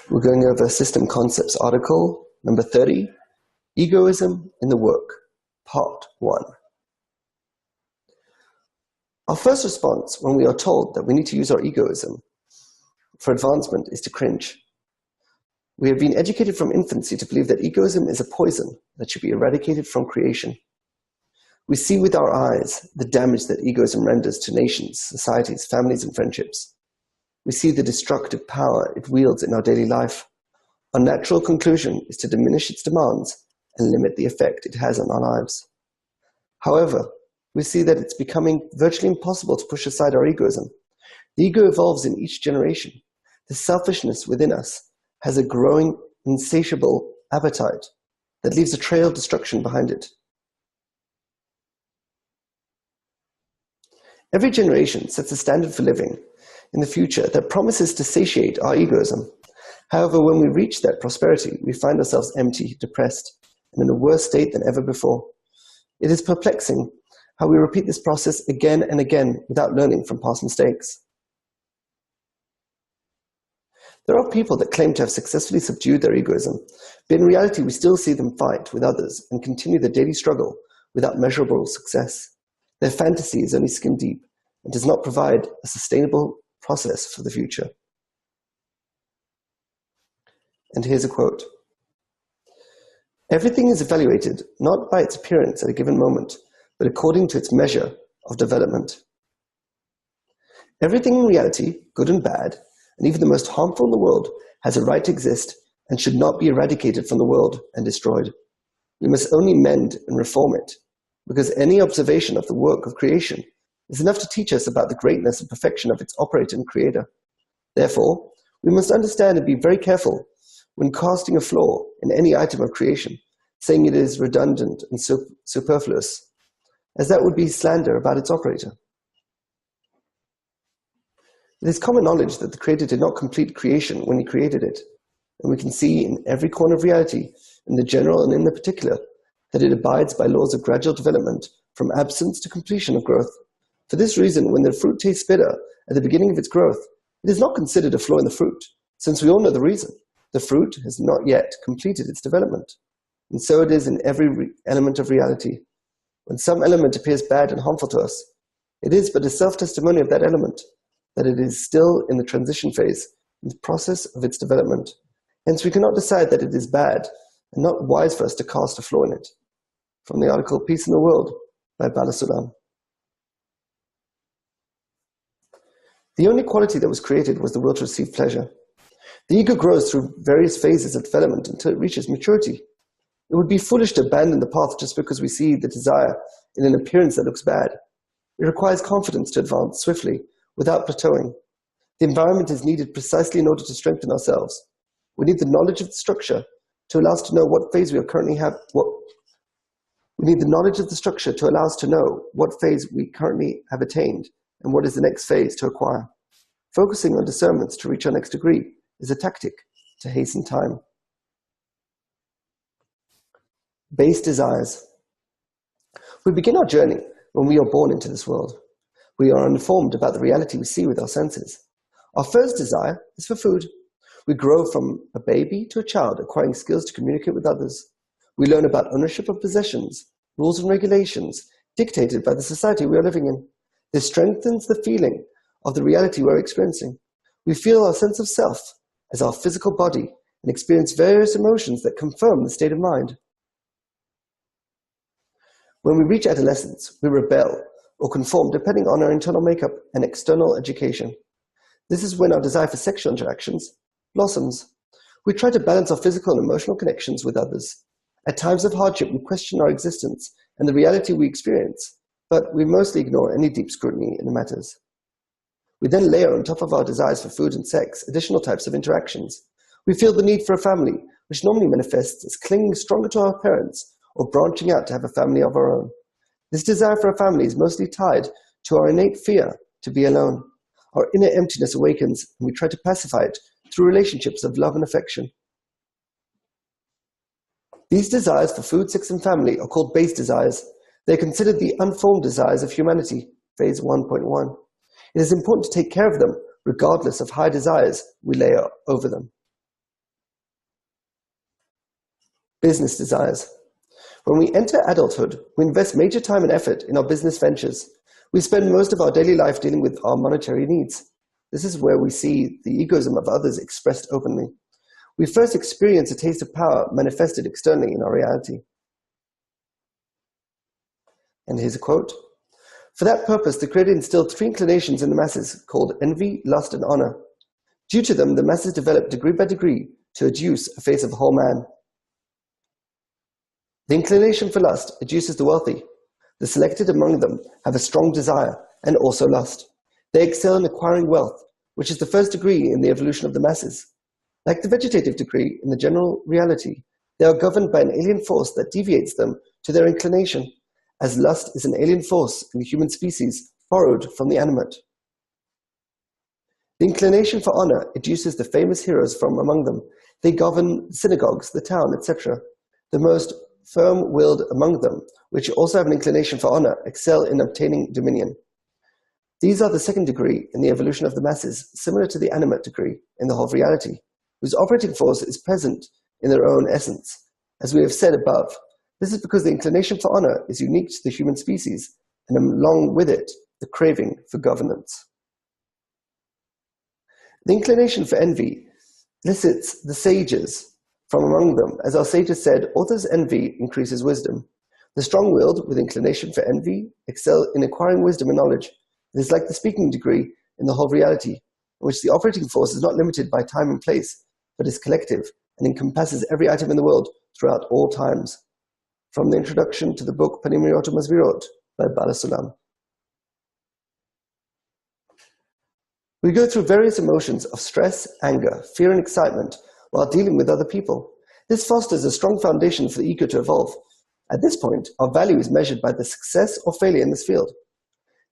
We're going over System Concepts article number 30, Egoism in the Work, Part 1. Our first response when we are told that we need to use our egoism for advancement is to cringe. We have been educated from infancy to believe that egoism is a poison that should be eradicated from creation. We see with our eyes the damage that egoism renders to nations, societies, families, and friendships. We see the destructive power it wields in our daily life. Our natural conclusion is to diminish its demands and limit the effect it has on our lives. However, we see that it's becoming virtually impossible to push aside our egoism. The ego evolves in each generation. The selfishness within us has a growing, insatiable appetite that leaves a trail of destruction behind it. Every generation sets a standard for living in the future that promises to satiate our egoism. However, when we reach that prosperity, we find ourselves empty, depressed, and in a worse state than ever before. It is perplexing how we repeat this process again and again without learning from past mistakes. There are people that claim to have successfully subdued their egoism, but in reality we still see them fight with others and continue the daily struggle without measurable success. Their fantasy is only skin deep and does not provide a sustainable process for the future. And here's a quote. "Everything is evaluated not by its appearance at a given moment, but according to its measure of development. Everything in reality, good and bad, and even the most harmful in the world, has a right to exist and should not be eradicated from the world and destroyed. We must only mend and reform it, because any observation of the work of creation is enough to teach us about the greatness and perfection of its operator and creator. Therefore, we must understand and be very careful when casting a flaw in any item of creation, saying it is redundant and superfluous, as that would be slander about its operator. It is common knowledge that the Creator did not complete creation when he created it, and we can see in every corner of reality, in the general and in the particular, that it abides by laws of gradual development from absence to completion of growth. For this reason, when the fruit tastes bitter at the beginning of its growth, it is not considered a flaw in the fruit, since we all know the reason. The fruit has not yet completed its development. And so it is in every element of reality. When some element appears bad and harmful to us, it is but a self-testimony of that element, that it is still in the transition phase, in the process of its development. Hence we cannot decide that it is bad, and not wise for us to cast a flaw in it." From the article Peace in the World by Balasulam. The only quality that was created was the will to receive pleasure. The ego grows through various phases of development until it reaches maturity. It would be foolish to abandon the path just because we see the desire in an appearance that looks bad. It requires confidence to advance swiftly without plateauing. The environment is needed precisely in order to strengthen ourselves. We need the knowledge of the structure to allow us to know what phase we currently have attained and what is the next phase to acquire. Focusing on discernments to reach our next degree is a tactic to hasten time. Base desires. We begin our journey when we are born into this world. We are uninformed about the reality we see with our senses. Our first desire is for food. We grow from a baby to a child, acquiring skills to communicate with others. We learn about ownership of possessions, rules and regulations dictated by the society we are living in. This strengthens the feeling of the reality we're experiencing. We feel our sense of self as our physical body and experience various emotions that confirm the state of mind. When we reach adolescence, we rebel or conform depending on our internal makeup and external education. This is when our desire for sexual interactions blossoms. We try to balance our physical and emotional connections with others. At times of hardship, we question our existence and the reality we experience, but we mostly ignore any deep scrutiny in the matters. We then layer on top of our desires for food and sex additional types of interactions. We feel the need for a family, which normally manifests as clinging stronger to our parents or branching out to have a family of our own. This desire for a family is mostly tied to our innate fear to be alone. Our inner emptiness awakens, and we try to pacify it through relationships of love and affection. These desires for food, sex, and family are called base desires. They are considered the unformed desires of humanity, phase 1.1. It is important to take care of them, regardless of high desires we layer over them. business desires. When we enter adulthood, we invest major time and effort in our business ventures. We spend most of our daily life dealing with our monetary needs. This is where we see the egoism of others expressed openly. We first experience a taste of power manifested externally in our reality. And here's a quote. For that purpose, the Creator instilled three inclinations in the masses called envy, lust, and honor. Due to them, the masses developed degree by degree to adduce a face of a whole man. The inclination for lust adduces the wealthy. The selected among them have a strong desire and also lust. They excel in acquiring wealth, which is the first degree in the evolution of the masses. Like the vegetative degree in the general reality, they are governed by an alien force that deviates them to their inclination, as lust is an alien force in the human species borrowed from the animate. The inclination for honor adduces the famous heroes from among them. They govern synagogues, the town, etc. The most firm-willed among them, which also have an inclination for honor, excel in obtaining dominion. These are the second degree in the evolution of the masses, similar to the animate degree in the whole of reality, whose operating force is present in their own essence. As we have said above, this is because the inclination for honor is unique to the human species, and along with it, the craving for governance. The inclination for envy elicits the sages from among them. As our sages said, author's envy increases wisdom. The strong-willed, with inclination for envy, excel in acquiring wisdom and knowledge. It is like the speaking degree in the whole reality, in which the operating force is not limited by time and place, but is collective and encompasses every item in the world throughout all times. From the introduction to the book Panimriyoto Masvirot by Bala Sulam. We go through various emotions of stress, anger, fear, and excitement while dealing with other people. This fosters a strong foundation for the ego to evolve. At this point, our value is measured by the success or failure in this field.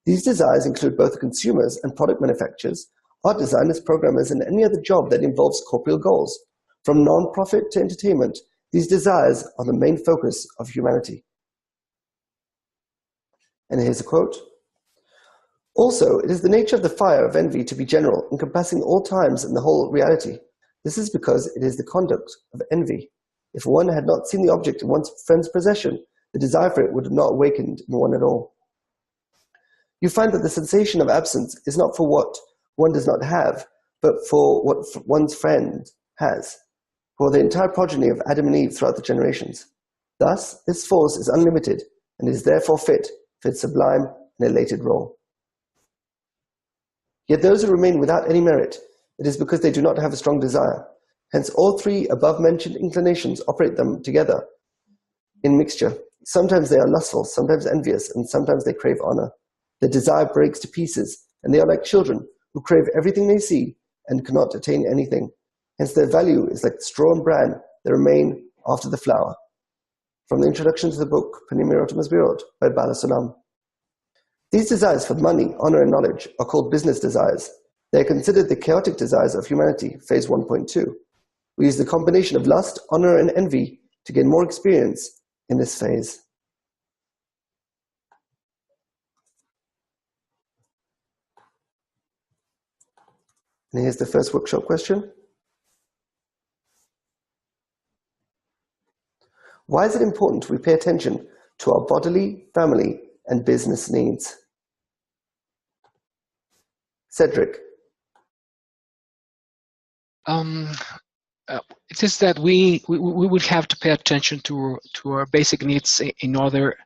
These desires include both consumers and product manufacturers, art designers, programmers, and any other job that involves corporeal goals. From non-profit to entertainment, these desires are the main focus of humanity. And here's a quote. Also, it is the nature of the fire of envy to be general, encompassing all times and the whole reality. This is because it is the conduct of envy. If one had not seen the object in one's friend's possession, the desire for it would have not awakened in one at all. You find that the sensation of absence is not for what one does not have, but for what one's friend has, for the entire progeny of Adam and Eve throughout the generations. Thus, this force is unlimited and is therefore fit for its sublime and elated role. Yet those who remain without any merit, it is because they do not have a strong desire. Hence, all three above-mentioned inclinations operate them together in mixture. Sometimes they are lustful, sometimes envious, and sometimes they crave honor. The desire breaks to pieces, and they are like children who crave everything they see and cannot attain anything. Hence, their value is like the straw and bran that remain after the flower. From the introduction to the book Panimriyoto Masvirot by Bala Sulam. These desires for money, honor, and knowledge are called business desires. They are considered the chaotic desires of humanity, phase 1.2. We use the combination of lust, honor, and envy to gain more experience in this phase. And here's the first workshop question. Why is it important we pay attention to our bodily, family, and business needs? Cedric. It is that we would have to pay attention to our basic needs in order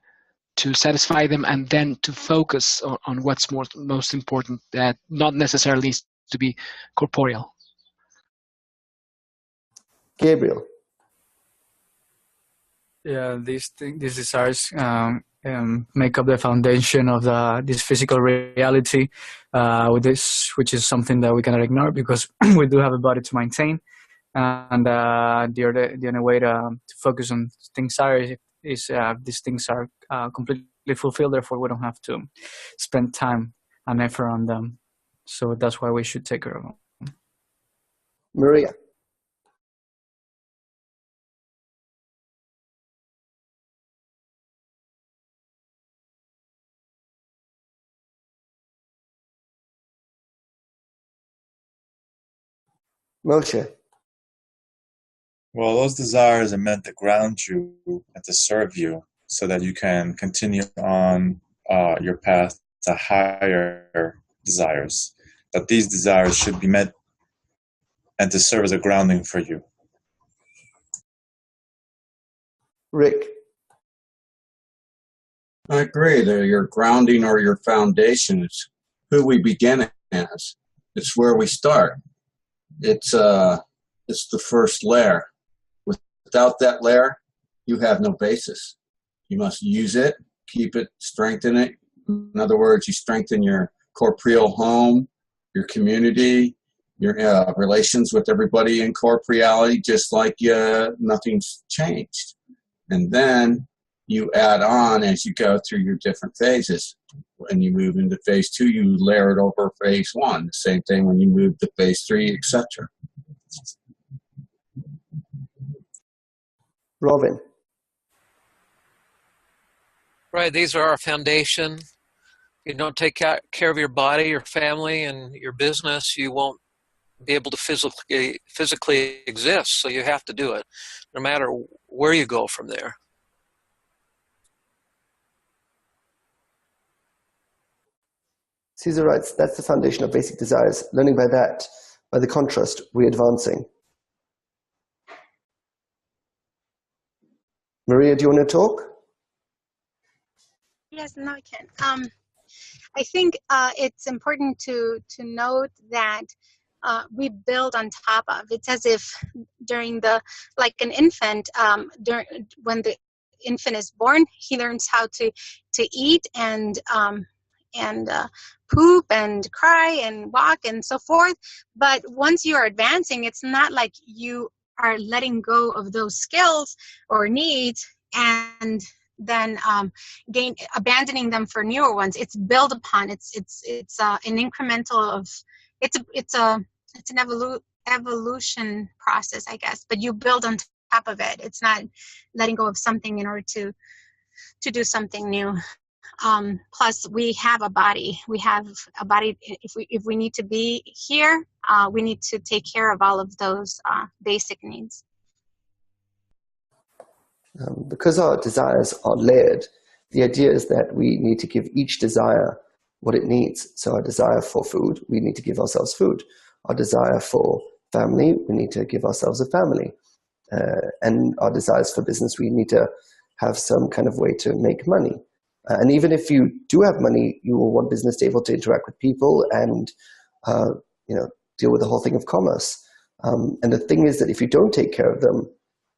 to satisfy them, and then to focus on what's most important, that not necessarily needs to be corporeal. Gabriel. Yeah, these desires make up the foundation of this physical reality, which is something that we cannot ignore because we do have a body to maintain, and the only way to focus on things is these things are completely fulfilled. Therefore, we don't have to spend time and effort on them. So that's why we should take care of them. Maria. Moshe. Well, those desires are meant to ground you and to serve you so that you can continue on your path to higher desires. That these desires should be met and to serve as a grounding for you. Rick? I agree. They're your grounding or your foundation. It's who we begin as. It's where we start. It's the first layer. Without that layer, you have no basis. You must use it, keep it, strengthen it. In other words, you strengthen your corporeal home, your community, your relations with everybody in corporeality, just like nothing's changed. And then you add on as you go through your different phases. When you move into phase 2, you layer it over phase 1. The same thing when you move to phase 3, etc. Robin? Right, these are our foundation. If you don't take care of your body, your family, and your business, you won't be able to physically exist. So you have to do it, no matter where you go from there. Caesar writes, that's the foundation of basic desires. Learning by that, by the contrast, we're advancing. Maria, do you want to talk? Yes, no, I can. I think it's important to note that we build on top of. It's as if during like an infant, when the infant is born, he learns how to eat and poop and cry and walk and so forth. But once you are advancing, it's not like you are letting go of those skills or needs and then abandoning them for newer ones. It's built upon. It's an incremental of. It's an evolution process, I guess. But you build on top of it. It's not letting go of something in order to do something new. Plus, we have a body. We have a body. If we need to be here, we need to take care of all of those basic needs. Because our desires are layered, the idea is that we need to give each desire what it needs. So our desire for food, we need to give ourselves food. Our desire for family, we need to give ourselves a family. And our desires for business, we need to have some kind of way to make money. And even if you do have money, you will want business to be able to interact with people and deal with the whole thing of commerce. And the thing is that if you don't take care of them,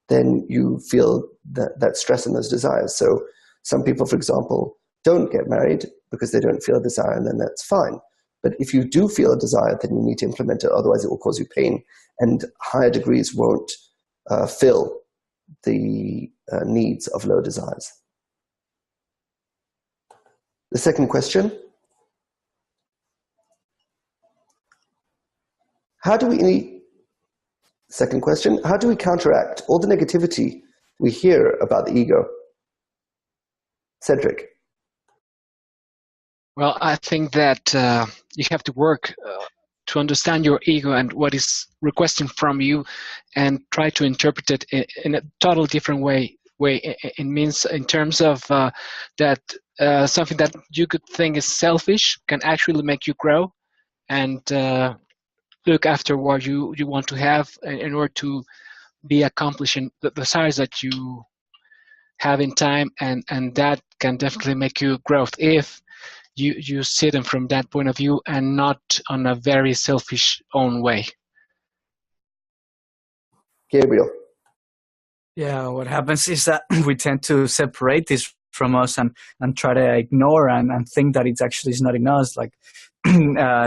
then you feel that stress and those desires. So some people, for example, don't get married because they don't feel a desire, and then that's fine. But if you do feel a desire, then you need to implement it, otherwise it will cause you pain, and higher degrees won't fill the needs of low desires. The second question, how do we counteract all the negativity we hear about the ego? Cedric. Well, I think that you have to work to understand your ego and what is requesting from you, and try to interpret it in a total different way. It means in terms of that something that you could think is selfish can actually make you grow and look after what you want to have in order to be accomplishing the desires that you have in time, and that can definitely make you growth if you see them from that point of view and not on a very selfish own way. Gabriel. Yeah, what happens is that we tend to separate this from us and try to ignore and think that it's actually not in us, like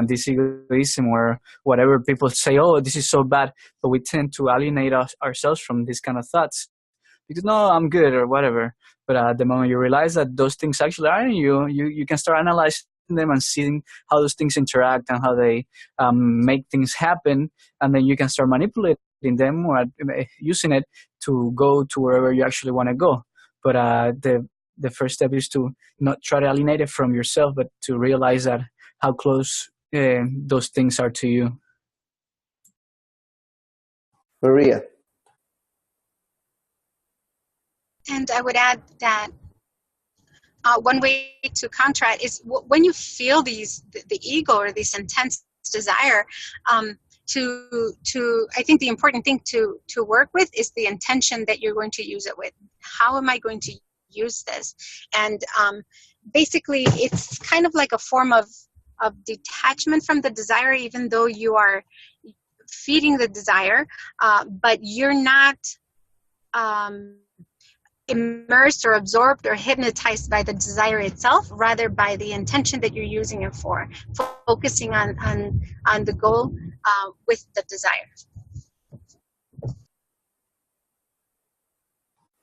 this egoism where whatever people say, oh, this is so bad, but we tend to alienate ourselves from these kind of thoughts because no, I'm good or whatever. But at the moment you realize that those things actually are in you, you can start analyzing them and seeing how those things interact and how they make things happen, and then you can start manipulating them or using it to go to wherever you actually want to go. But the first step is to not try to alienate it from yourself, but to realize that how close those things are to you. Maria. And I would add that one way to counter it is when you feel the ego or this intense desire, I think the important thing to work with is the intention that you're going to use it with. How am I going to use this? And basically, it's kind of like a form of detachment from the desire, even though you are feeding the desire, but you're not immersed or absorbed or hypnotized by the desire itself, rather by the intention that you're using it for, focusing on the goal with the desire.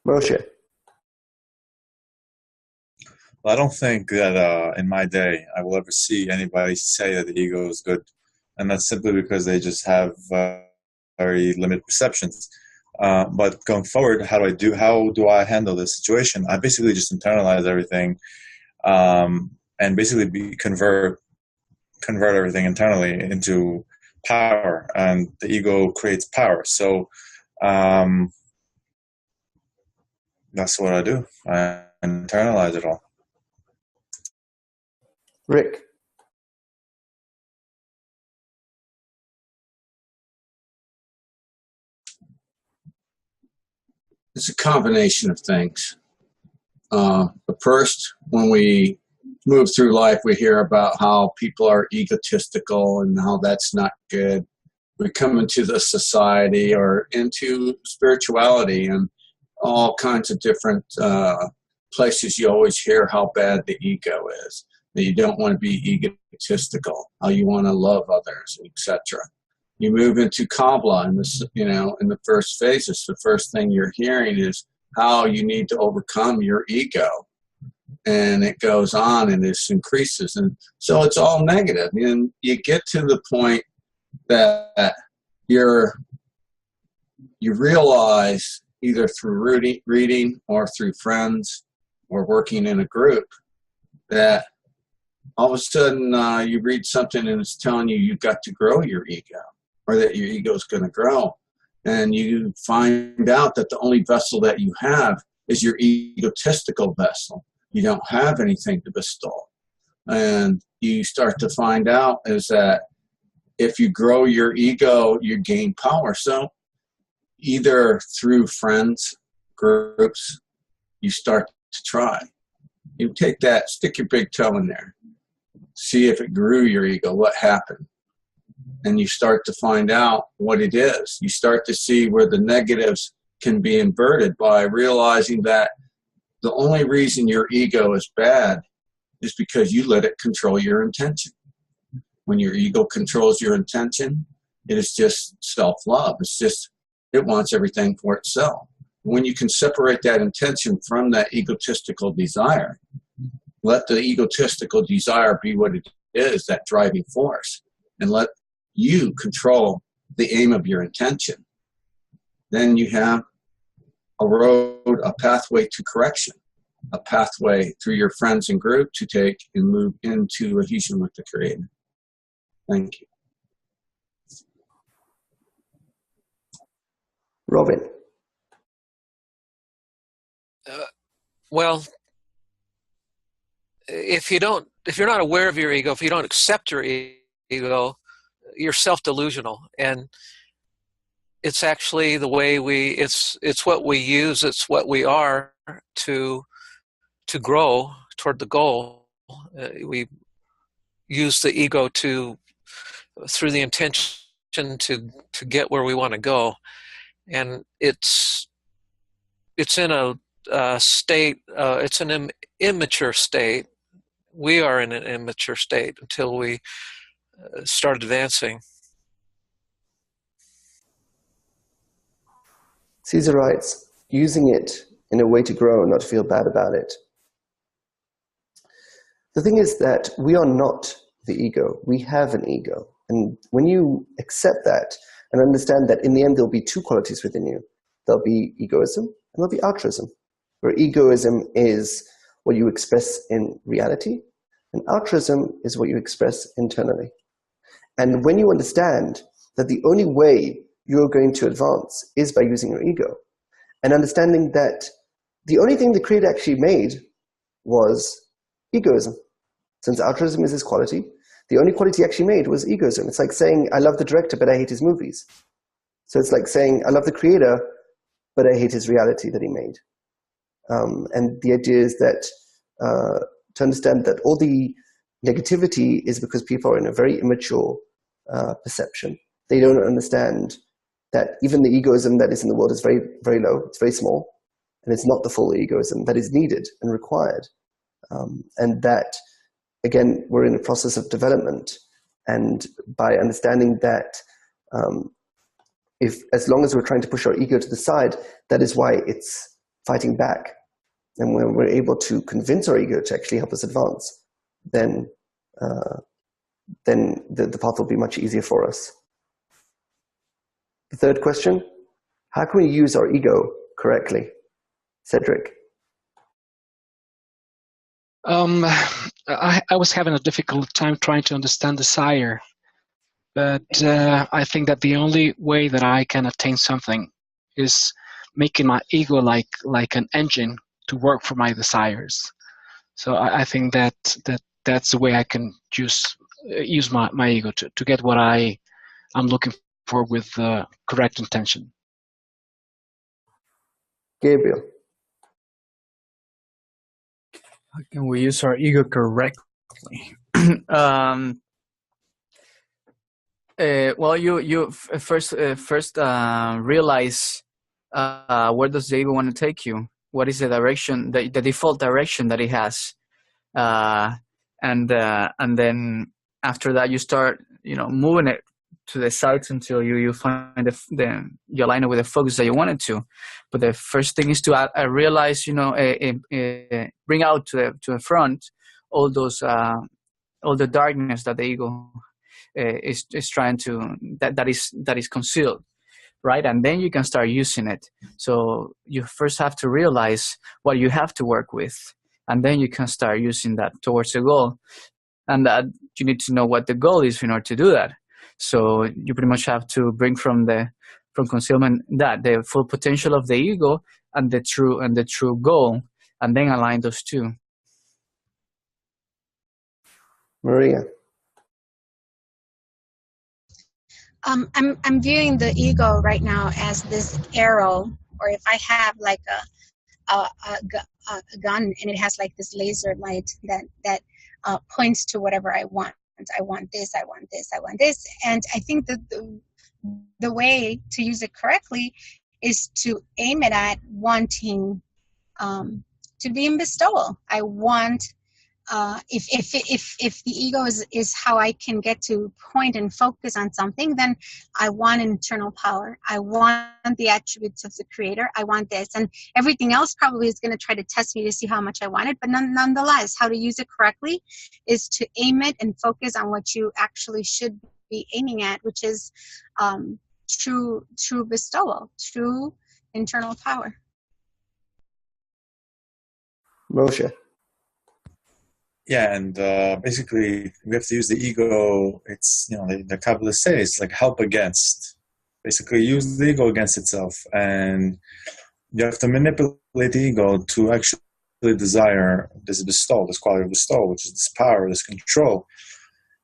Moshe. Well, I don't think that in my day I will ever see anybody say that the ego is good, and that's simply because they just have very limited perceptions. But going forward, how do I handle this situation? I basically just internalize everything, and basically convert everything internally into power, and the ego creates power. So that's what I do. I internalize it all. Rick. It's a combination of things. But first, when we move through life, we hear about how people are egotistical and how that's not good. We come into the society or into spirituality and all kinds of different places. You always hear how bad the ego is, that you don't want to be egotistical, how you want to love others, etc. You move into Kabbalah, and this, in the first phases, the first thing you're hearing is how you need to overcome your ego, and it goes on and this increases, and so it's all negative. And you get to the point that you realize, either through reading or through friends or working in a group, that all of a sudden you read something and it's telling you you've got to grow your ego, or that your ego is going to grow. And you find out that the only vessel that you have is your egotistical vessel. You don't have anything to bestow. And you start to find out is that if you grow your ego, you gain power. So either through friends, groups, you start to try. You take that, stick your big toe in there, see if it grew your ego, what happened. And you start to find out what it is. You start to see where the negatives can be inverted by realizing that the only reason your ego is bad is because you let it control your intention. When your ego controls your intention, it is just self-love. It wants everything for itself. When you can separate that intention from that egotistical desire, let the egotistical desire be what it is, that driving force, and let you control the aim of your intention. Then you have a road, a pathway to correction, a pathway through your friends and group to take and move into adhesion with the Creator. Thank you. Robin. Well, if you're not aware of your ego, if you don't accept your ego, you're self-delusional, and it's actually the way it's what we use, it's what we are to grow toward the goal. We use the ego through the intention to get where we want to go, and it's in a state. It's an immature state. We are in an immature state until we start advancing. Caesar writes, using it in a way to grow and not to feel bad about it. The thing is that we are not the ego. We have an ego. And when you accept that and understand that in the end there'll be two qualities within you, there'll be egoism and there'll be altruism, where egoism is what you express in reality and altruism is what you express internally. And when you understand that the only way you're going to advance is by using your ego, and understanding that the only thing the Creator actually made was egoism. Since altruism is his quality, the only quality he actually made was egoism. It's like saying, I love the director, but I hate his movies. So it's like saying, I love the Creator, but I hate his reality that he made. And the idea is that to understand that all the negativity is because people are in a very immature perception. They don't understand that even the egoism that is in the world is very, very low. It's very small. And it's not the full egoism that is needed and required. And that, again, we're in a process of development. And by understanding that as long as we're trying to push our ego to the side, that is why it's fighting back. And when we're able to convince our ego to actually help us advance, then the path will be much easier for us. The third question, how can we use our ego correctly? Cedric. I was having a difficult time trying to understand desire, but I think that the only way that I can attain something is making my ego like an engine to work for my desires. So I think that's the way I can use my ego to get what I'm looking for with correct intention. Gabriel. How can we use our ego correctly? Well, you first realize where does the ego want to take you? What is the direction, the default direction that it has, and then after that you start, moving it to the sides until you find you align it with the focus that you want it to. But the first thing is to realize, bring out to the front all those all the darkness that the ego is trying to that is concealed, right? And then you can start using it. So you first have to realize what you have to work with, and then you can start using that towards the goal. And that you need to know what the goal is in order to do that. So you pretty much have to bring from concealment that the full potential of the ego and the true goal, and then align those two. Maria. I'm viewing the ego right now as this arrow, or if I have like a gun and it has like this laser light that points to whatever I want. I want this, I want this, I want this. And I think that the way to use it correctly is to aim it at wanting to be in bestowal. I want, if the ego is how I can get to point and focus on something, then I want internal power. I want the attributes of the Creator. I want this. And everything else probably is going to try to test me to see how much I want it. But nonetheless, how to use it correctly is to aim it and focus on what you actually should be aiming at, which is true bestowal, true internal power. Moshe. Yeah, and basically we have to use the ego. It's, the Kabbalah says it's like help against. Basically use the ego against itself, and you have to manipulate the ego to actually desire this bestowal, this quality of bestowal, which is this power, this control.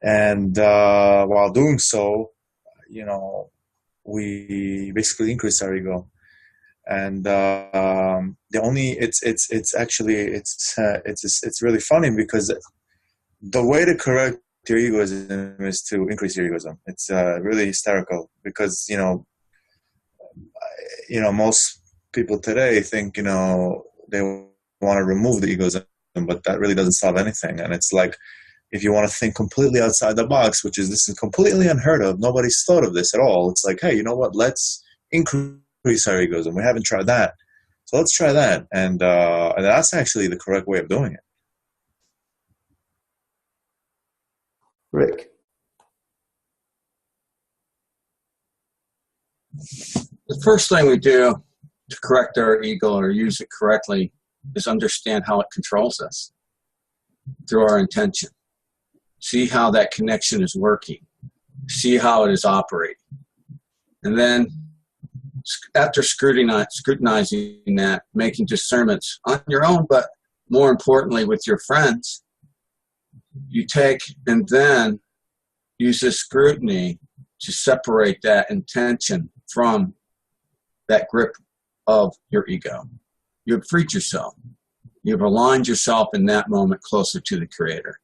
And while doing so, we basically increase our ego. And it's really funny because the way to correct your egoism is to increase your egoism. It's really hysterical because most people today think they want to remove the egoism, but that really doesn't solve anything. And it's like, if you want to think completely outside the box, this is completely unheard of, nobody's thought of this at all. It's like, hey, you know what? Let's increase our egoism. We haven't tried that, so let's try that. And that's actually the correct way of doing it. Rick. The first thing we do to correct our ego or use it correctly is understand how it controls us through our intention. See how that connection is working. See how it is operating. And then after scrutinizing that, making discernments on your own, but more importantly with your friends, you take and then use this scrutiny to separate that intention from that grip of your ego. You've freed yourself. You've aligned yourself in that moment closer to the Creator.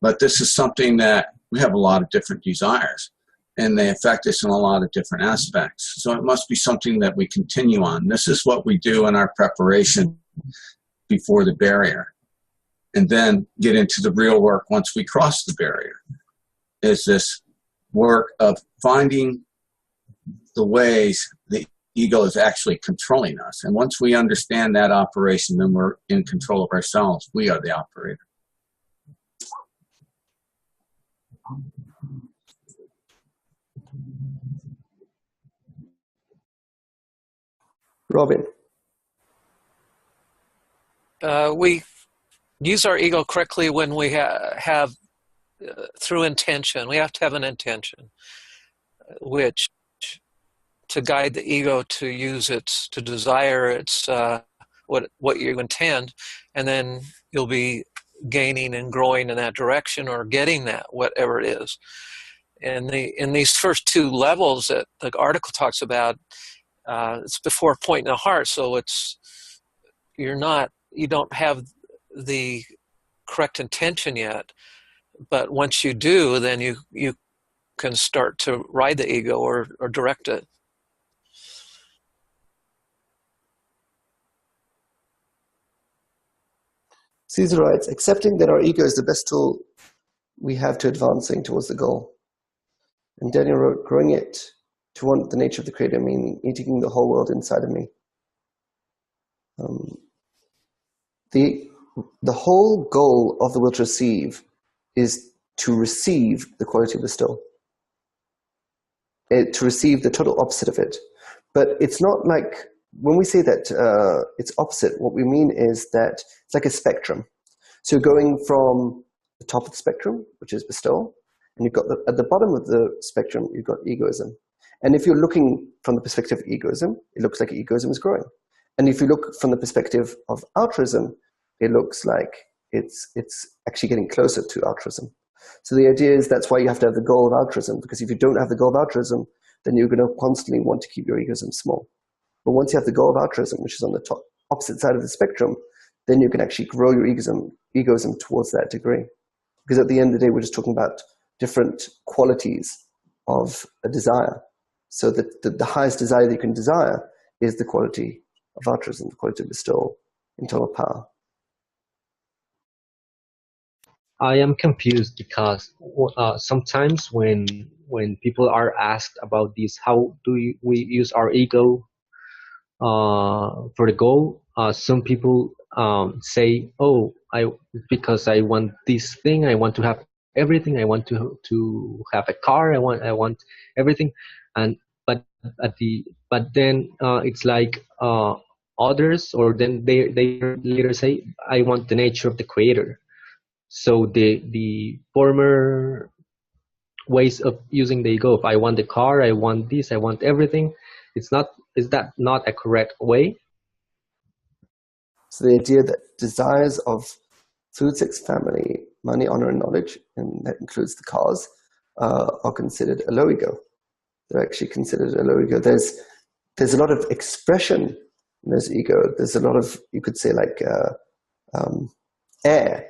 But this is something that we have a lot of different desires, and they affect us in a lot of different aspects. So it must be something that we continue on. This is what we do in our preparation before the barrier, and then get into the real work once we cross the barrier, is this work of finding the ways the ego is actually controlling us. And once we understand that operation, then we're in control of ourselves. We are the operator. Robin. We use our ego correctly when we have through intention. We have to have an intention, which to guide the ego to use its, to desire its, what you intend, and then you'll be gaining and growing in that direction, or getting that, whatever it is. And in these first two levels that the article talks about, it's before pointing the heart, so it's, you don't have the correct intention yet, but once you do, then you can start to ride the ego or direct it. Caesar writes, accepting that our ego is the best tool we have to advancing towards the goal. And Daniel wrote, growing it to want the nature of the Creator, meaning eating the whole world inside of me. The whole goal of the will to receive is to receive the quality of bestow. To receive the total opposite of it. But it's not like, when we say that it's opposite, what we mean is that it's like a spectrum. So going from the top of the spectrum, which is bestow, and you've got at the bottom of the spectrum, you've got egoism. And if you're looking from the perspective of egoism, it looks like egoism is growing. And if you look from the perspective of altruism, it looks like it's actually getting closer to altruism. So the idea is that's why you have to have the goal of altruism, because if you don't have the goal of altruism, then you're going to constantly want to keep your egoism small. But once you have the goal of altruism, which is on the top opposite side of the spectrum, then you can actually grow your egoism towards that degree. Because at the end of the day, we're just talking about different qualities of a desire. So that the highest desire that you can desire is the quality of altruism, the quality of bestowal, internal power. I am confused because sometimes when people are asked about this, how do we use our ego for the goal? Some people say, "Oh, because I want this thing, I want to have everything, I want to have a car, I want everything," and but then it's like others, or then they later say, "I want the nature of the Creator." So the former ways of using the ego, if I want the car, I want this, I want everything, is that not a correct way? So the idea that desires of food, sex, family, money, honor, and knowledge, and that includes the cars, are considered a low ego. They're actually considered a low ego. There's a lot of expression in this ego. There's a lot of, you could say, like air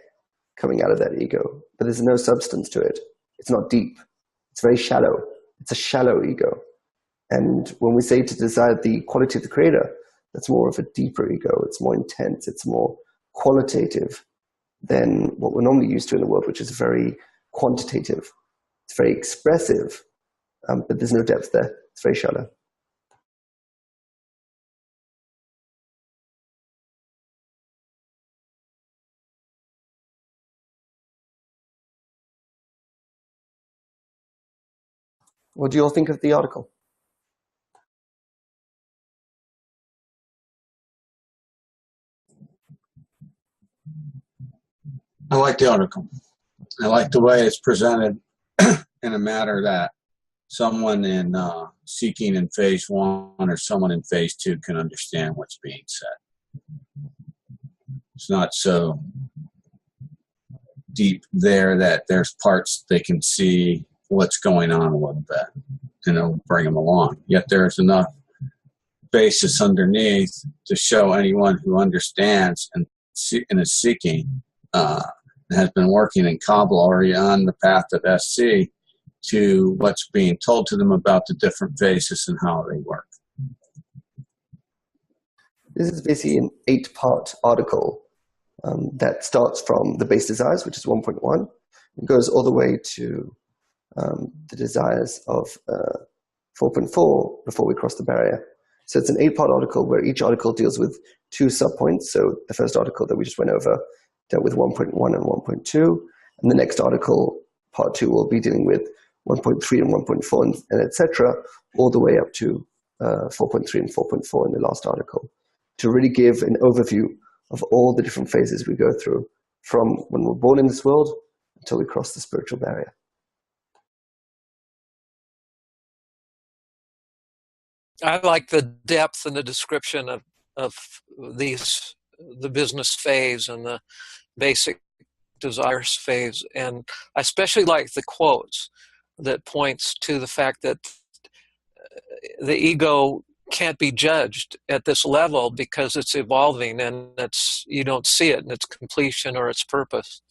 coming out of that ego, but there's no substance to it. It's not deep. It's very shallow. It's a shallow ego. And when we say to desire the quality of the Creator, that's more of a deeper ego. It's more intense. It's more qualitative than what we're normally used to in the world, which is very quantitative. It's very expressive, but there's no depth there. It's very shallow. What do you all think of the article? I like the article. I like the way it's presented in a matter that someone in seeking in phase 1 or someone in phase 2 can understand what's being said. It's not so deep there that there's parts they can see what's going on a little bit, and it'll bring them along. Yet there's enough basis underneath to show anyone who understands and is seeking, has been working in Kabbalah or on the path of SC, to what's being told to them about the different phases and how they work. This is basically an 8-part article that starts from the base desires, which is 1.1, and goes all the way to the desires of 4.4 before we cross the barrier. So it's an 8-part article where each article deals with 2 subpoints. So the first article that we just went over dealt with 1.1 and 1.2, and the next article, part 2, will be dealing with 1.3 and 1.4 and etc., all the way up to 4.3 and 4.4 in the last article, to really give an overview of all the different phases we go through from when we're born in this world until we cross the spiritual barrier. I like the depth and the description of the business phase and the basic desires phase. And I especially like the quotes that points to the fact that the ego can't be judged at this level because it's evolving and you don't see it in its completion or its purpose.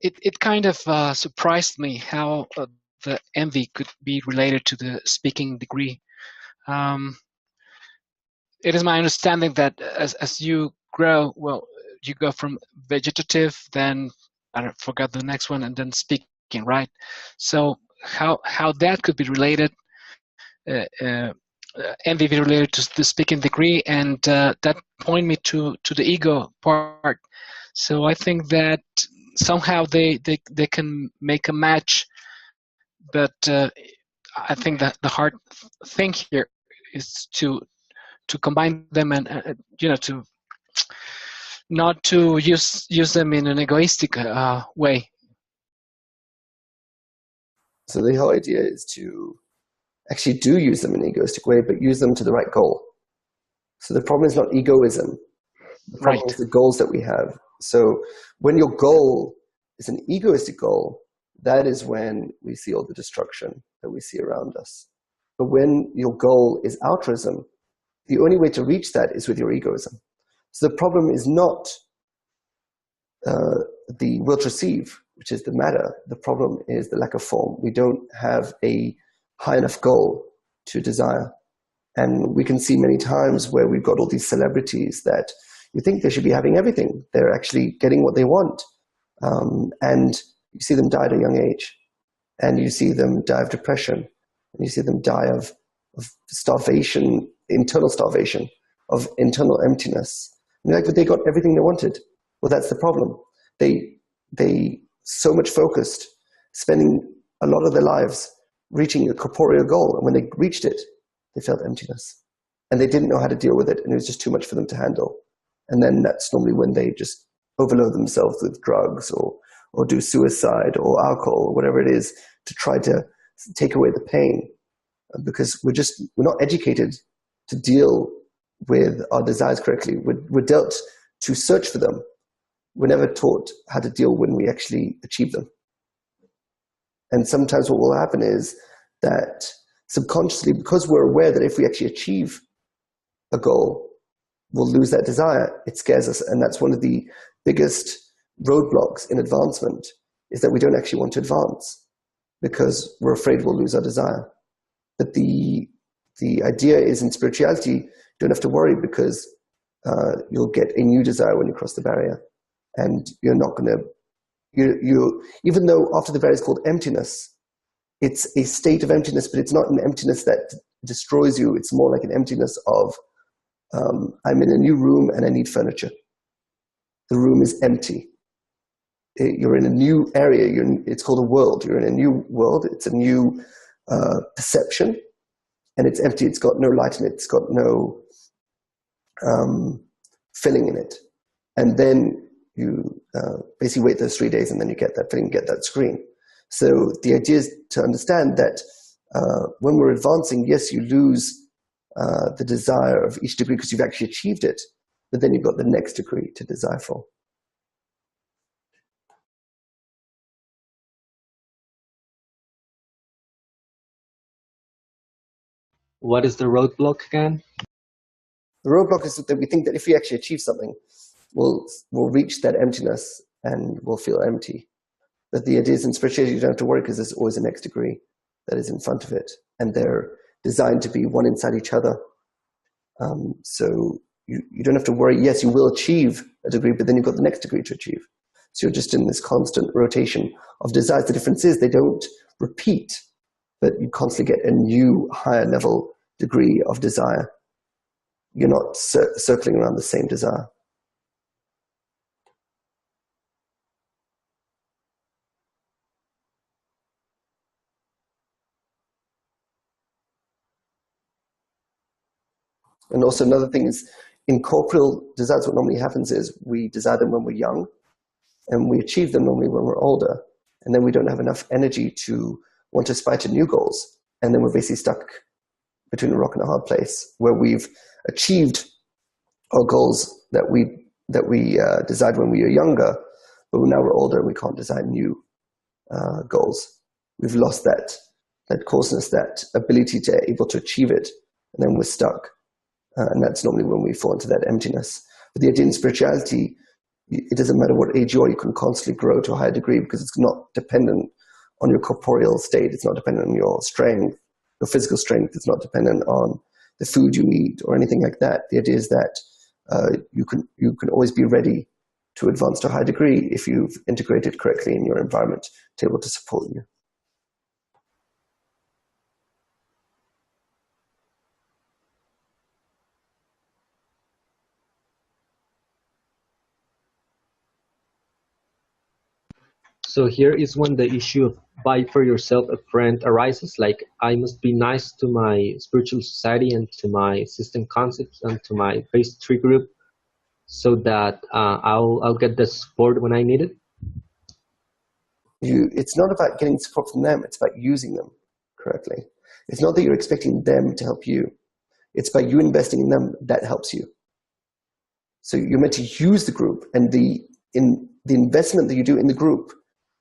It kind of surprised me how the envy could be related to the speaking degree. It is my understanding that as you grow, well, you go from vegetative, then I forgot the next one, and then speaking, right? So how that could be related, envy be related to the speaking degree, and that point me to the ego part. So I think that somehow they can make a match, but I think that the hard thing here is to combine them and to not to use them in an egoistic way. So the whole idea is to actually do use them in an egoistic way, but use them to the right goal. So the problem is not egoism. The problem Right. is the goals that we have. So when your goal is an egoistic goal, that is when we see all the destruction that we see around us. But when your goal is altruism, the only way to reach that is with your egoism. So the problem is not the will to receive, which is the matter. The problem is the lack of form. We don't have a high enough goal to desire. And we can see many times where we've got all these celebrities that you think they should be having everything. They're actually getting what they want. And you see them die at a young age. And you see them die of depression. And you see them die of starvation, internal starvation, of internal emptiness. And you're like, but they got everything they wanted. Well, that's the problem. They so much focused, spending a lot of their lives reaching a corporeal goal. And when they reached it, they felt emptiness. And they didn't know how to deal with it. And it was just too much for them to handle. And then that's normally when they just overload themselves with drugs or do suicide or alcohol or whatever it is to try to take away the pain. Because we're not educated to deal with our desires correctly. We're dealt to search for them. We're never taught how to deal when we actually achieve them. And sometimes what will happen is that subconsciously, because we're aware that if we actually achieve a goal, we'll lose that desire, it scares us. And that's one of the biggest roadblocks in advancement, is that we don't actually want to advance because we're afraid we'll lose our desire. But the idea is, in spirituality, you don't have to worry because you'll get a new desire when you cross the barrier. And you're not going to, even though after the barrier is called emptiness, it's a state of emptiness, but it's not an emptiness that destroys you. It's more like an emptiness of, I'm in a new room and I need furniture. The room is empty. You're in a new area. It's called a world. You're in a new world. It's a new perception, and it's empty. It's got no light in it. It's got no filling in it. And then basically wait those 3 days and then you get that feeling, get that screen. So the idea is to understand that when we're advancing, yes, you lose the desire of each degree because you've actually achieved it, but then you've got the next degree to desire for. What is the roadblock again? The roadblock is that we think that if we actually achieve something, we'll reach that emptiness and we'll feel empty. But the idea is in spirituality, you don't have to worry because there's always a next degree that is in front of it. And they're designed to be one inside each other. So you don't have to worry. Yes, you will achieve a degree, but then you've got the next degree to achieve. So you're just in this constant rotation of desires. The difference is they don't repeat, but you constantly get a new higher level degree of desire. You're not circling around the same desire. And also another thing is, in corporeal desires, what normally happens is we desire them when we're young, and we achieve them normally when we're older, and then we don't have enough energy to want to aspire to new goals, and then we're basically stuck between a rock and a hard place, where we've achieved our goals that we desired when we were younger, but now we're older and we can't desire new goals. We've lost that coarseness, that ability to able to achieve it, and then we're stuck. And that's normally when we fall into that emptiness. But the idea in spirituality, it doesn't matter what age you are, you can constantly grow to a higher degree because it's not dependent on your corporeal state. It's not dependent on your strength, your physical strength. It's not dependent on the food you eat or anything like that. The idea is that you can always be ready to advance to a higher degree if you've integrated correctly in your environment to be able to support you. So here is when the issue of buy for yourself a friend arises, like I must be nice to my spiritual society and to my system concepts and to my phase 3 group so that I'll get the support when I need it. It's not about getting support from them, it's about using them correctly. It's not that you're expecting them to help you. It's by you investing in them that helps you. So you're meant to use the group, and the investment that you do in the group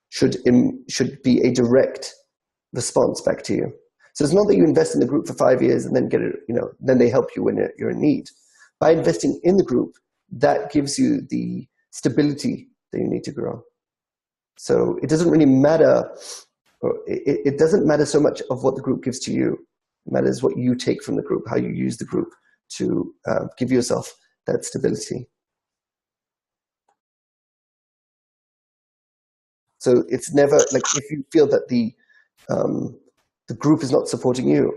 should be a direct response back to you. So it's not that you invest in the group for 5 years and then then they help you when you're in need. By investing in the group, that gives you the stability that you need to grow. So it doesn't really matter, it doesn't matter so much of what the group gives to you. It matters what you take from the group, how you use the group to give yourself that stability. So it's never like if you feel that the group is not supporting you,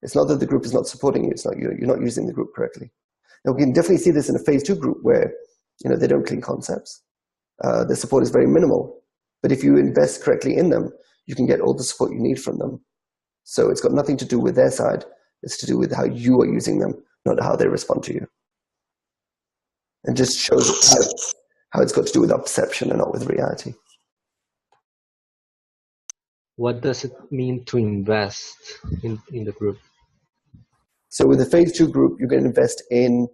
it's not that the group is not supporting you, it's not you're not using the group correctly. Now we can definitely see this in a phase 2 group where they don't clean concepts. The support is very minimal. But if you invest correctly in them, you can get all the support you need from them. So it's got nothing to do with their side. It's to do with how you are using them, not how they respond to you. And just shows how it's got to do with our perception and not with reality. What does it mean to invest in the group? So with the phase 2 group, you're going to invest in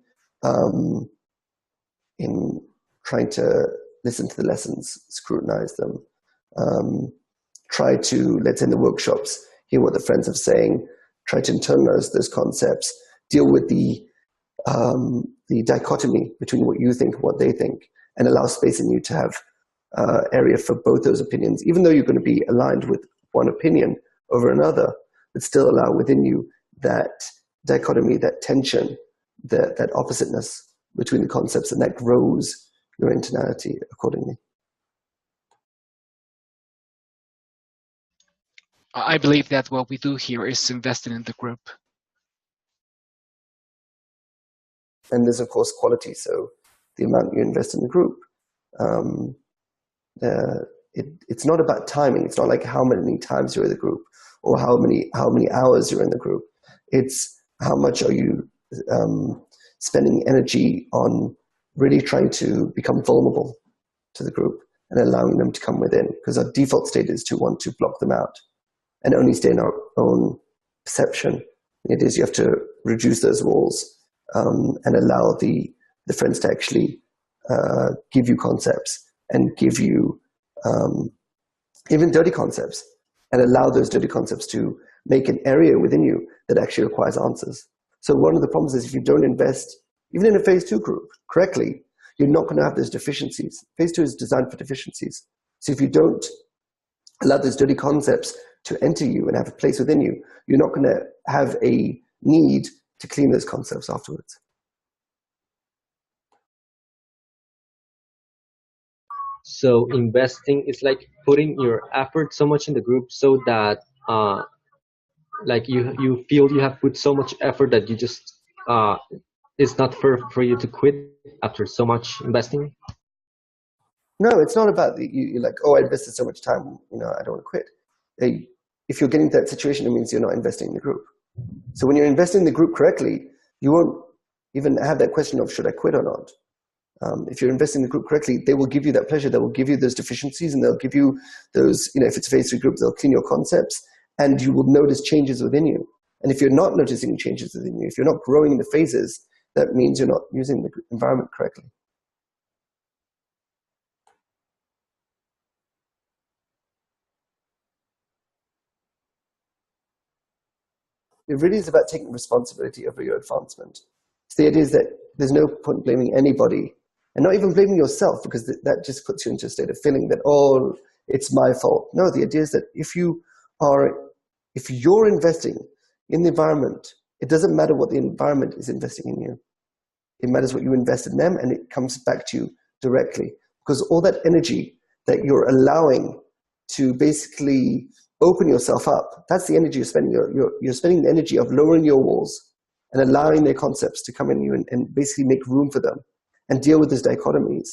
trying to listen to the lessons, scrutinize them, try to, let's say in the workshops, hear what the friends are saying, try to internalize those concepts, deal with the dichotomy between what you think and what they think, and allow space in you to have area for both those opinions, even though you're going to be aligned with one opinion over another, but still allow within you that dichotomy, that tension, that oppositeness between the concepts, and that grows your internality accordingly. I believe that what we do here is investing in the group. And there's, of course, quality. So the amount you invest in the group, it's not about timing. It's not like how many times you're in the group or how many hours you're in the group. It's how much are you spending energy on really trying to become vulnerable to the group and allowing them to come within, because our default state is to want to block them out and only stay in our own perception. It is you have to reduce those walls and allow the friends to actually give you concepts and give you even dirty concepts, and allow those dirty concepts to make an area within you that actually requires answers. So one of the problems is if you don't invest, even in a phase 2 group, correctly, you're not going to have those deficiencies. Phase 2 is designed for deficiencies. So if you don't allow those dirty concepts to enter you and have a place within you, you're not going to have a need to clean those concepts afterwards. So investing is like putting your effort so much in the group so that like you feel you have put so much effort that you just it's not fair for you to quit after so much investing. No, it's not about you're like, oh, I invested so much time, I don't want to quit. If you're getting to that situation, it means you're not investing in the group. So when you're investing in the group correctly, you won't even have that question of should I quit or not. If you're investing in the group correctly, they will give you that pleasure. They will give you those deficiencies, and they'll give you those, if it's a phase 3 group, they'll clean your concepts, and you will notice changes within you. And if you're not noticing changes within you, if you're not growing in the phases, that means you're not using the environment correctly. It really is about taking responsibility over your advancement. So the idea is that there's no point blaming anybody, and not even blaming yourself, because that just puts you into a state of feeling that, oh, it's my fault. No, the idea is that if you're investing in the environment, it doesn't matter what the environment is investing in you. It matters what you invest in them, and it comes back to you directly. Because all that energy that you're allowing to basically open yourself up, that's the energy you're spending. You're spending the energy of lowering your walls and allowing their concepts to come in you and basically make room for them and deal with those dichotomies.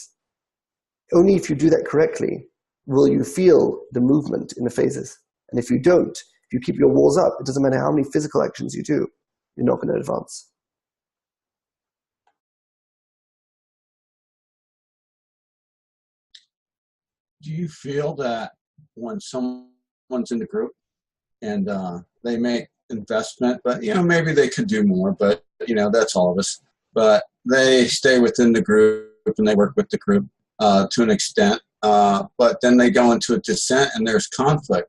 Only if you do that correctly will you feel the movement in the phases. And if you don't, if you keep your walls up, it doesn't matter how many physical actions you do, you're not going to advance. Do you feel that when someone's in the group and they make investment, but maybe they could do more, but that's all of us, but they stay within the group and they work with the group to an extent, but then they go into a descent and there's conflict.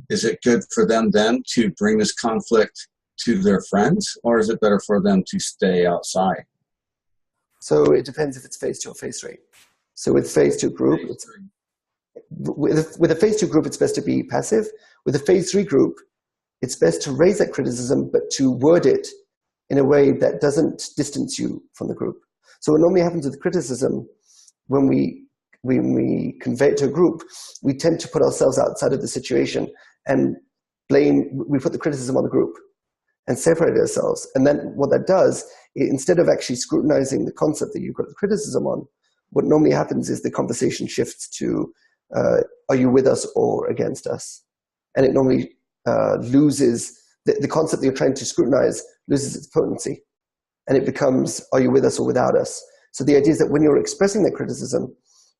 Is it good for them then to bring this conflict to their friends, or is it better for them to stay outside? So it depends if it's phase 2 or phase 3. So with phase 2 group, with a phase 2 group, it's best to be passive. With a phase 3 group, it's best to raise that criticism, but to word it in a way that doesn't distance you from the group. So what normally happens with criticism, when we convey it to a group, we tend to put ourselves outside of the situation and we put the criticism on the group and separate ourselves. And then what that does, instead of actually scrutinizing the concept that you've got the criticism on, what normally happens is the conversation shifts to, are you with us or against us? And it normally loses, the concept that you're trying to scrutinize loses its potency. And it becomes, are you with us or without us? So the idea is that when you're expressing that criticism,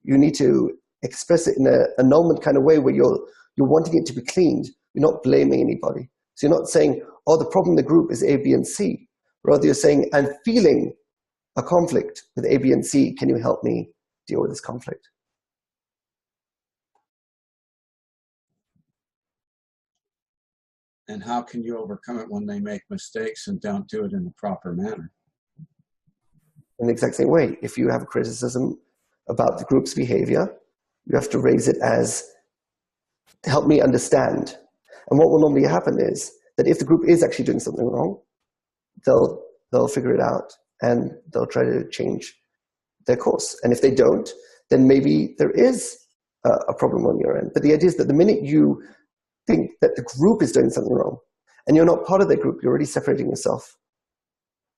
you need to express it in a annulment kind of way where you're wanting it to be cleaned. You're not blaming anybody. So you're not saying, oh, the problem in the group is A, B, and C. Rather, you're saying, I'm feeling a conflict with A, B, and C. Can you help me deal with this conflict? And how can you overcome it when they make mistakes and don't do it in the proper manner? In the exact same way. If you have a criticism about the group's behavior, you have to raise it as, help me understand. And what will normally happen is that if the group is actually doing something wrong, they'll figure it out and they'll try to change their course. And if they don't, then maybe there is a problem on your end. But the idea is that the minute you think that the group is doing something wrong and you're not part of that group, you're already separating yourself.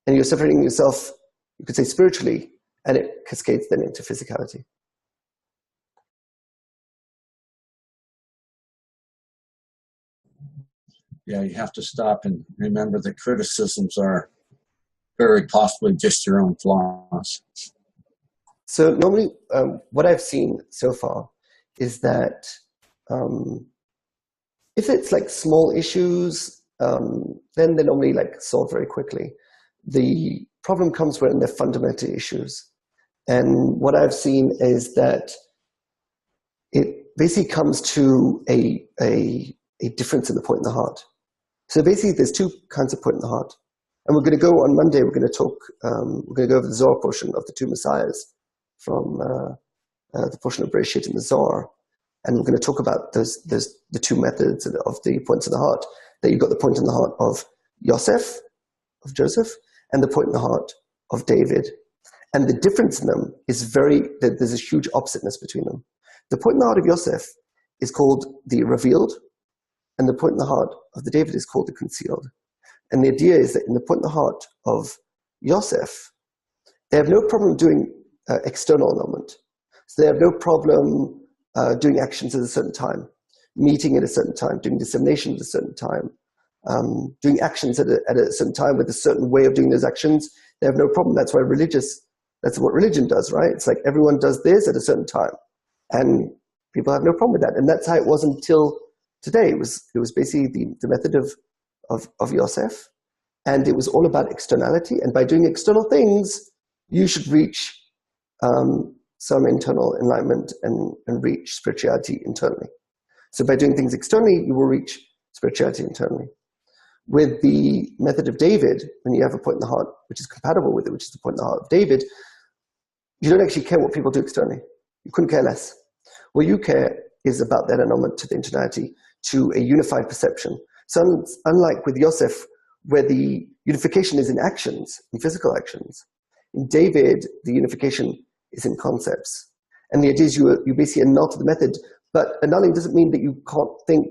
And you're separating yourself, you could say spiritually, and it cascades then into physicality. Yeah, you have to stop and remember that criticisms are very possibly just your own flaws. So normally, what I've seen so far is that if it's like small issues, then they're normally like solved very quickly. The problem comes when they're fundamental issues. And what I've seen is that it basically comes to a difference in the point in the heart. So basically, there's two kinds of point in the heart. And we're going to go on Monday, we're going to talk, we're going to go over the Zohar portion of the two Messiahs from the portion of Bereshit in the Zohar. And we're going to talk about the two methods of the points of the heart. That you've got the point in the heart of Yosef, of Joseph, and the point in the heart of David. And the difference in them is there's a huge oppositeness between them. The point in the heart of Yosef is called the revealed, and the point in the heart of the David is called the concealed. And the idea is that in the point in the heart of Yosef, they have no problem doing external annulment. So they have no problem doing actions at a certain time, meeting at a certain time, doing dissemination at a certain time, doing actions at a certain time with a certain way of doing those actions. They have no problem. That's what religion does, right? It's like everyone does this at a certain time. And people have no problem with that. And that's how it was until today. It was basically the method of Yosef. And it was all about externality. And by doing external things, you should reach some internal enlightenment and reach spirituality internally. So by doing things externally, you will reach spirituality internally. With the method of David, when you have a point in the heart which is compatible with it, which is the point in the heart of David, you don't actually care what people do externally. You couldn't care less. What you care is about that annulment to the internality, to a unified perception. So unlike with Yosef, where the unification is in actions, in physical actions, in David, the unification is in concepts. And the idea is you basically annul to the method, but annulling doesn't mean that you can't think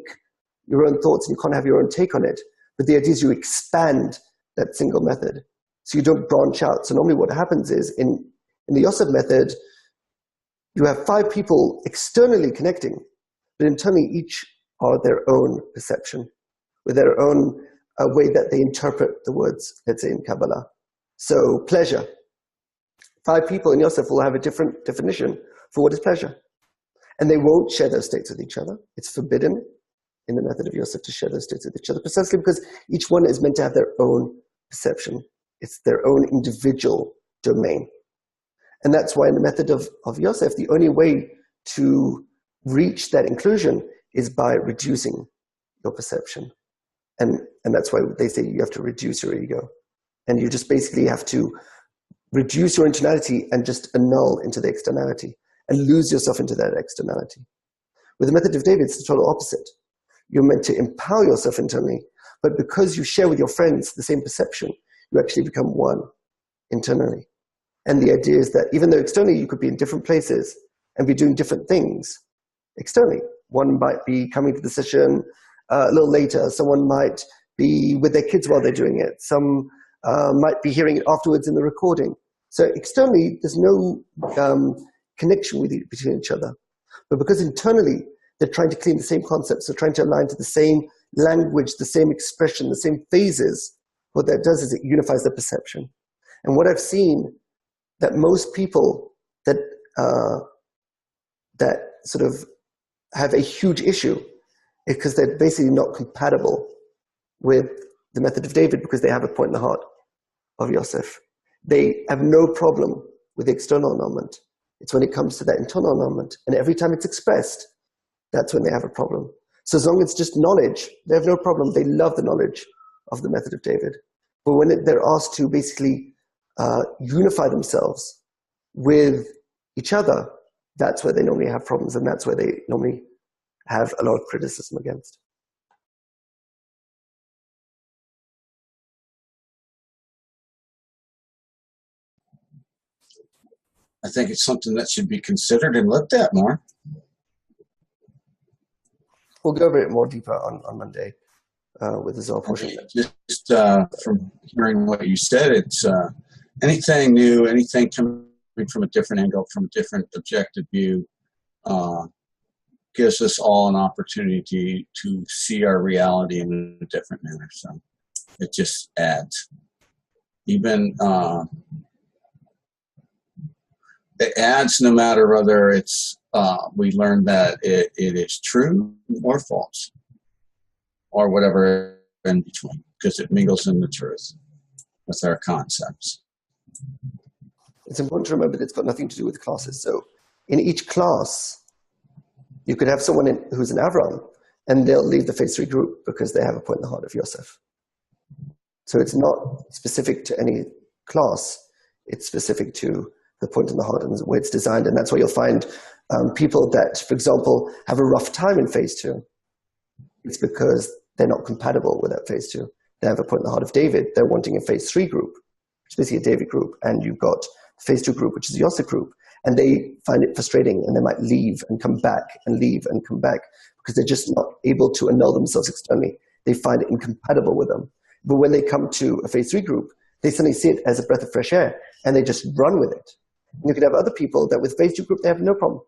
your own thoughts and you can't have your own take on it. But the idea is you expand that single method. So you don't branch out. So normally what happens is in the Yosef method, you have 5 people externally connecting, but internally each are their own perception, with their own way that they interpret the words, let's say in Kabbalah. So pleasure. 5 people in Yosef will have a different definition for what is pleasure. And they won't share those states with each other. It's forbidden in the method of Yosef to share those states with each other, precisely because each one is meant to have their own perception. It's their own individual domain. And that's why in the method of Yosef, the only way to reach that inclusion is by reducing your perception. And that's why they say you have to reduce your ego. And you just basically have to reduce your internality and just annul into the externality and lose yourself into that externality. With the method of David, it's the total opposite. You're meant to empower yourself internally, but because you share with your friends the same perception, you actually become one internally. And the idea is that even though externally you could be in different places and be doing different things externally, one might be coming to the session a little later, someone might be with their kids while they're doing it, some might be hearing it afterwards in the recording. So externally, there's no connection between each other. But because internally, they're trying to clean the same concepts, they're trying to align to the same language, the same expression, the same phases, what that does is it unifies their perception. And what I've seen that most people that sort of have a huge issue is because they're basically not compatible with the method of David because they have a point in the heart of Yosef. They have no problem with external annulment. It's when it comes to that internal annulment. And every time it's expressed, that's when they have a problem. So as long as it's just knowledge, they have no problem. They love the knowledge of the method of David. But when they're asked to basically unify themselves with each other, that's where they normally have problems, and that's where they normally have a lot of criticism against. I think it's something that should be considered and looked at more. We'll go over it more deeper on Monday with the Zohar portion. Just from hearing what you said, it's anything new, anything coming from a different angle, from a different objective view, gives us all an opportunity to see our reality in a different manner. So it just adds. Even it adds no matter whether it's, we learn that it is true or false, or whatever in between, because it mingles in the truth with our concepts. It's important to remember that it's got nothing to do with classes. So in each class, you could have someone who's an Avram, and they'll leave the phase 3 group because they have a point in the heart of Yosef. So it's not specific to any class. It's specific to the point in the heart and the way it's designed. And that's why you'll find people that, for example, have a rough time in phase 2. It's because they're not compatible with that phase 2. They have a point in the heart of David. They're wanting a phase 3 group, which is basically a David group. And you've got phase 2 group, which is a Yosef group. And they find it frustrating, and they might leave and come back and leave and come back because they're just not able to annul themselves externally. They find it incompatible with them. But when they come to a phase 3 group, they suddenly see it as a breath of fresh air, and they just run with it. And you could have other people that with phase 2 group, they have no problem.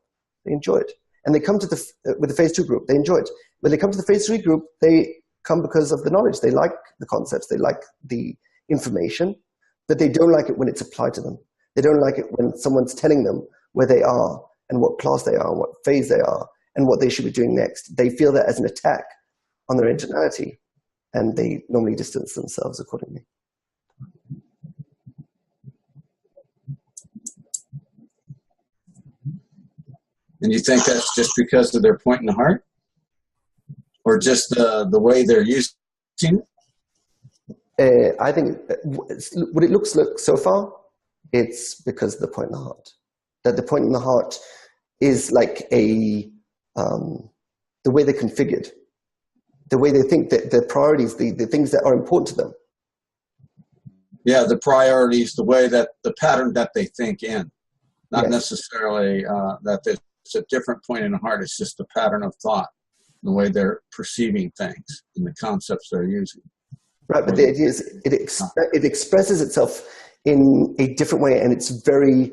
They enjoy it. And they come to with the phase 2 group, they enjoy it. When they come to the phase 3 group, they come because of the knowledge. They like the concepts. They like the information, but they don't like it when it's applied to them. They don't like it when someone's telling them where they are and what class they are, and what phase they are, and what they should be doing next. They feel that as an attack on their internality, and they normally distance themselves accordingly. And you think that's just because of their point in the heart? Or just the way they're using it? I think what it looks like so far, it's because of the point in the heart. That the point in the heart is like the way they're configured, the way they think, that the priorities, the things that are important to them. Yeah, the priorities, the way that the pattern that they think in, not Yes. necessarily that it's a different point in the heart. It's just the pattern of thought, the way they're perceiving things and the concepts they're using. Right, but the idea is it expresses itself in a different way, and it's very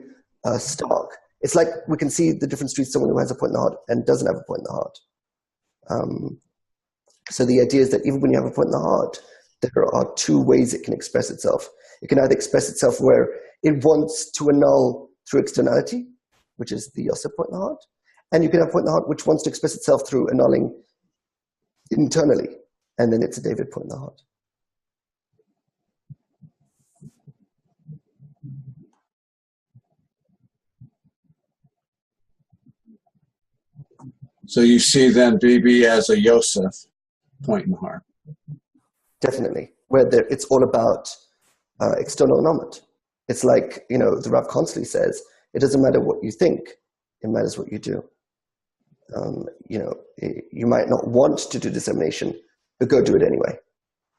stark. It's like we can see the difference between someone who has a point in the heart and doesn't have a point in the heart. So the idea is that even when you have a point in the heart, there are two ways it can express itself. It can either express itself where it wants to annul through externality, which is the Yosef point in the heart, and you can have a point in the heart which wants to express itself through annulling internally, and then it's a David point in the heart. So you see then BB as a Yosef point in the heart. Definitely, where it's all about external annulment. It's like, the Rav constantly says, it doesn't matter what you think, it matters what you do. You might not want to do dissemination, but go do it anyway.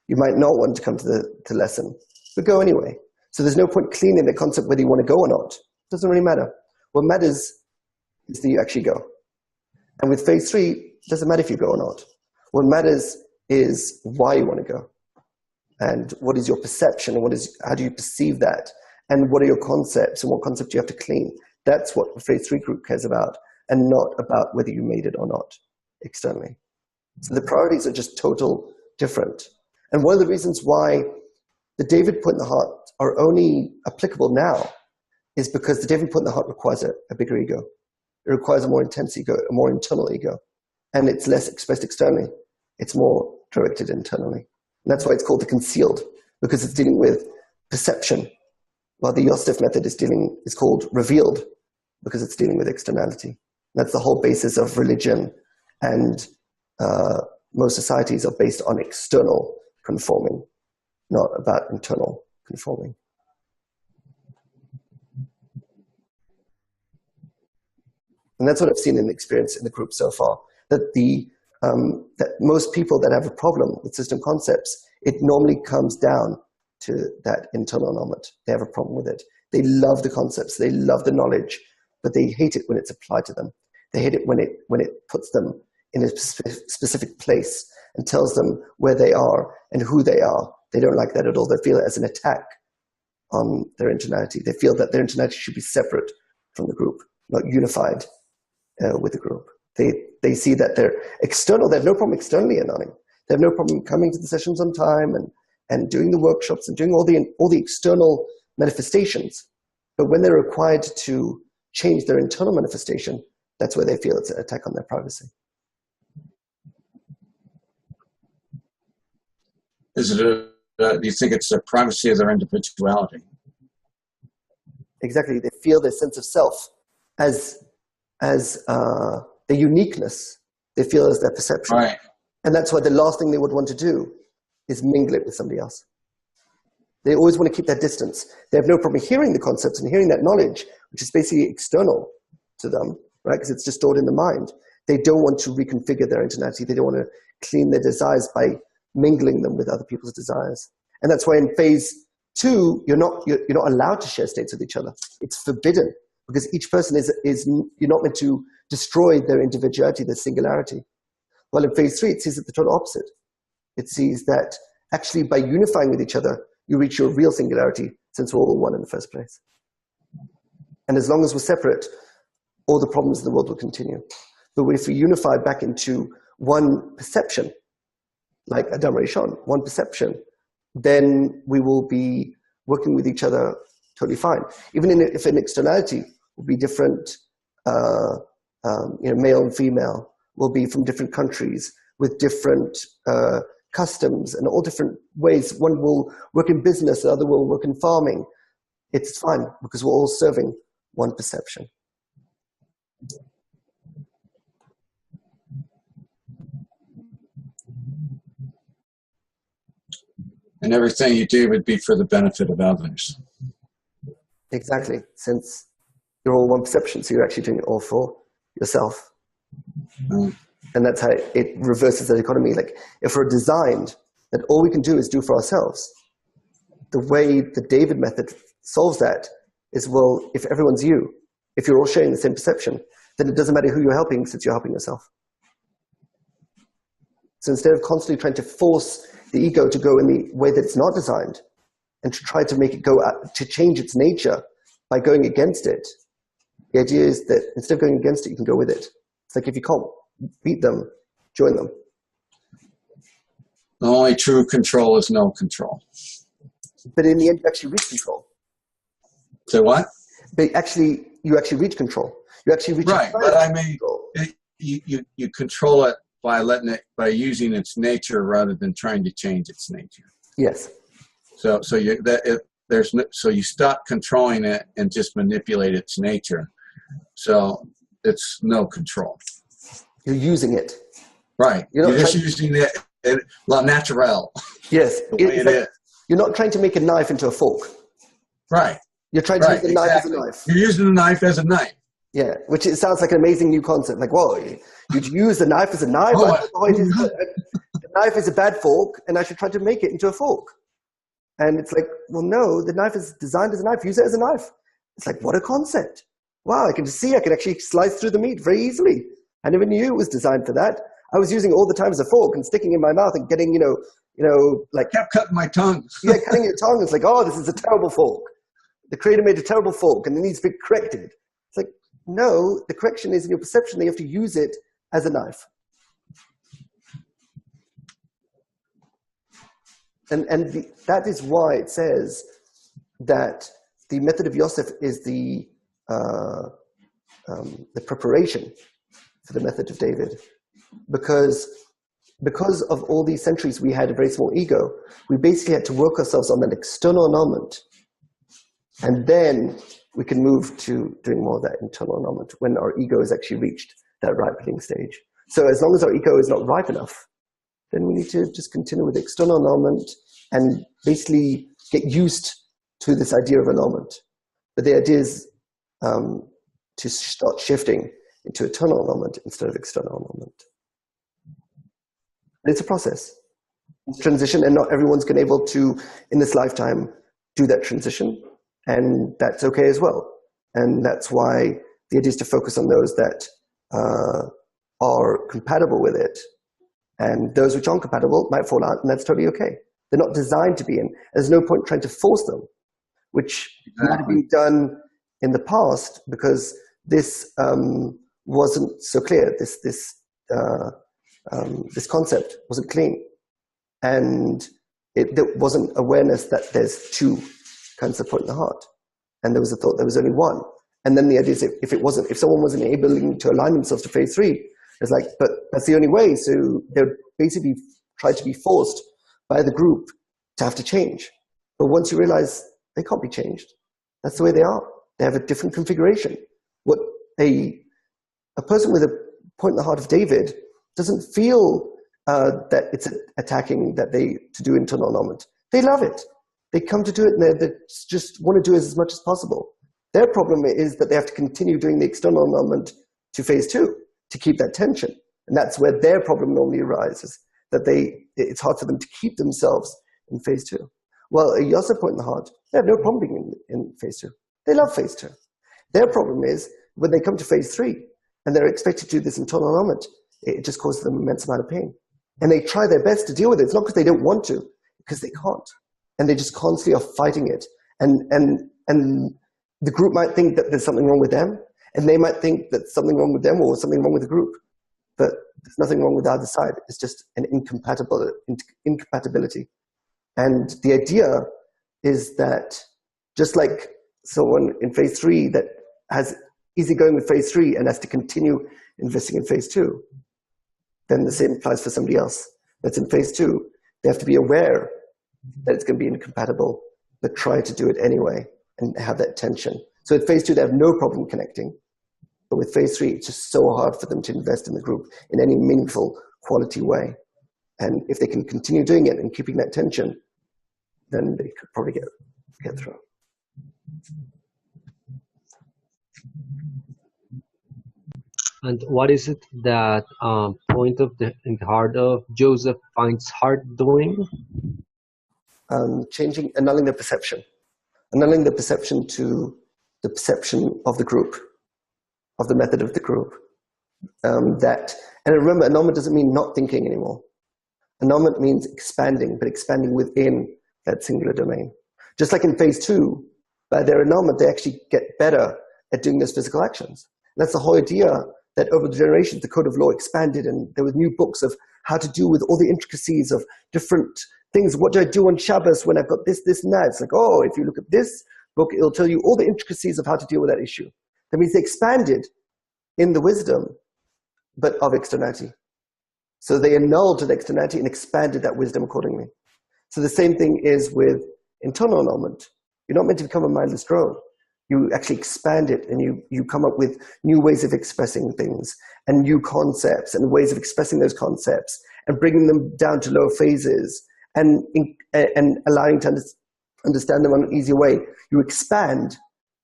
You might not want to come to the lesson, but go anyway. So there's no point cleaning the concept whether you want to go or not. It doesn't really matter. What matters is that you actually go. And with phase 3, it doesn't matter if you go or not. What matters is why you want to go. And what is your perception, and how do you perceive that? And what are your concepts, and what concept do you have to clean? That's what the phase 3 group cares about, and not about whether you made it or not externally. So the priorities are just total different. And one of the reasons why the David point in the heart are only applicable now is because the David point in the heart requires a bigger ego. It requires a more intense ego, a more internal ego. And it's less expressed externally. It's more directed internally. And that's why it's called the concealed, because it's dealing with perception, while the Yosef method is called revealed, because it's dealing with externality. That's the whole basis of religion, and most societies are based on external conforming, not about internal conforming. And that's what I've seen in the experience in the group so far, that that most people that have a problem with system concepts, it normally comes down to that internal annulment. They have a problem with it. They love the concepts, they love the knowledge, but they hate it when it's applied to them. They hate it when it puts them in a specific place and tells them where they are and who they are. They don't like that at all. They feel it as an attack on their internality. They feel that their internality should be separate from the group, not unified with the group. They see that they're external. They have no problem externally annulling. They have no problem coming to the sessions on time and doing the workshops and doing all the external manifestations. But when they're required to change their internal manifestation, that's where they feel it's an attack on their privacy. Is it do you think it's the privacy of their individuality? Exactly. They feel their sense of self as their uniqueness. They feel as their perception. Right. And that's why the last thing they would want to do is mingle it with somebody else. They always want to keep that distance. They have no problem hearing the concepts and hearing that knowledge, which is basically external to them, right? Because it's just stored in the mind. They don't want to reconfigure their internality. They don't want to clean their desires by mingling them with other people's desires. And that's why in phase 2, you're not allowed to share states with each other. It's forbidden, because each person you're not meant to destroy their individuality, their singularity. While in phase 3, it sees it the total opposite. It sees that actually by unifying with each other, you reach your real singularity, since we're all one in the first place. And as long as we're separate, all the problems in the world will continue. But if we unify back into one perception, like Adam Rishon, one perception, then we will be working with each other totally fine. Even if an externality will be different, male and female, will be from different countries with different customs and all different ways. One will work in business, the other will work in farming. It's fine, because we're all serving one perception. And everything you do would be for the benefit of others. Exactly, since you're all one perception, so you're actually doing it all for yourself. Mm. And that's how it reverses that economy. Like, if we're designed that all we can do is do for ourselves, the way the David method solves that is, well, if everyone's you, if you're all sharing the same perception, then it doesn't matter who you're helping, since you're helping yourself. So instead of constantly trying to force the ego to go in the way that it's not designed, and to try to make it go out, to change its nature by going against it, the idea is that instead of going against it, you can go with it. It's like, if you can't beat them, join them. The only true control is no control. But in the end, you actually reach control. Say what? But you actually reach control. You actually reach right. But I mean, you control it by using its nature rather than trying to change its nature. Yes. So you stop controlling it and just manipulate its nature. So it's no control. You're using it. Right. You're just using it la naturel. Yes. The way it is. You're not trying to make a knife into a fork. Right. You're trying to use the knife as a knife. You're using the knife as a knife. Yeah, which it sounds like an amazing new concept. Like, whoa, you'd use the knife as a knife? The knife is a bad fork, and I should try to make it into a fork. And it's like, well, no, the knife is designed as a knife. Use it as a knife. It's like, what a concept. Wow, I can actually slice through the meat very easily. I never knew it was designed for that. I was using it all the time as a fork and sticking it in my mouth and getting, like... kept cutting my tongue. Yeah, cutting your tongue. It's like, oh, this is a terrible fork. The creator made a terrible fork and it needs to be corrected. It's like, no, the correction is in your perception that you have to use it as a knife. And that is why it says that the method of Yosef is the preparation for the method of David. Because of all these centuries we had a very small ego, we basically had to work ourselves on that external annulment. And then we can move to doing more of that internal annulment when our ego has actually reached that ripening stage. So as long as our ego is not ripe enough, then we need to just continue with the external annulment and basically get used to this idea of annulment. But the idea is to start shifting into eternal annulment instead of external annulment. And it's a process. It's a transition, and not everyone's going to be able to, in this lifetime, do that transition. And that's okay as well. And that's why the idea is to focus on those that are compatible with it. And those which aren't compatible might fall out, and that's totally okay. They're not designed to be in. There's no point trying to force them, which might have been done in the past because this wasn't so clear. This concept wasn't clean. And there wasn't awareness that there's two kinds of point in the heart. And there was a thought there was only one. And then the idea is if someone wasn't able to align themselves to phase 3, it's like, but that's the only way. So they're basically try to be forced by the group to have to change. But once you realize they can't be changed, that's the way they are. They have a different configuration. What a person with a point in the heart of David doesn't feel that it's attacking to do internal alignment. They love it. They come to do it and they just want to do it as much as possible. Their problem is that they have to continue doing the external alignment to phase 2 to keep that tension. And that's where their problem normally arises, that it's hard for them to keep themselves in phase 2. Well, a Yasa point in the heart, they have no problem being in phase 2. They love phase 2. Their problem is when they come to phase 3 and they're expected to do this internal alignment, it just causes them an immense amount of pain. And they try their best to deal with it. It's not because they don't want to, because they can't. And they just constantly are fighting it. And the group might think that there's something wrong with them, and they might think that something wrong with them or something wrong with the group. But there's nothing wrong with either side. It's just an incompatibility. And the idea is that just like someone in phase 3 that has easy going with phase 3 and has to continue investing in phase 2, then the same applies for somebody else that's in phase 2. They have to be aware that it's going to be incompatible, but try to do it anyway and have that tension. So at phase 2, they have no problem connecting. But with phase 3, it's just so hard for them to invest in the group in any meaningful, quality way. And if they can continue doing it and keeping that tension, then they could probably get through. And what is it that point in the heart of Joseph finds hard doing? Annulling the perception. Annulling the perception to the perception of the group, of the method of the group. And remember, annulment doesn't mean not thinking anymore. Annulment means expanding, but expanding within that singular domain. Just like in phase 2, by their annulment, they actually get better at doing those physical actions. And that's the whole idea that over the generations, the code of law expanded, and there were new books of how to deal with all the intricacies of different things. What do I do on Shabbos when I've got this, and that? It's like, oh, if you look at this book, it'll tell you all the intricacies of how to deal with that issue. That means they expanded in the wisdom, but of externality. So they annulled the externality and expanded that wisdom accordingly. So the same thing is with internal annulment. You're not meant to become a mindless drone. You actually expand it, and you come up with new ways of expressing things and new concepts and ways of expressing those concepts and bringing them down to lower phases and allowing to understand them in an easier way. You expand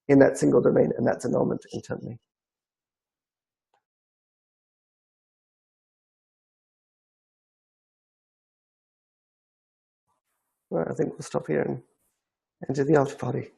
in that single domain, and that's annulment internally. Well, I think we'll stop here and enter the after party.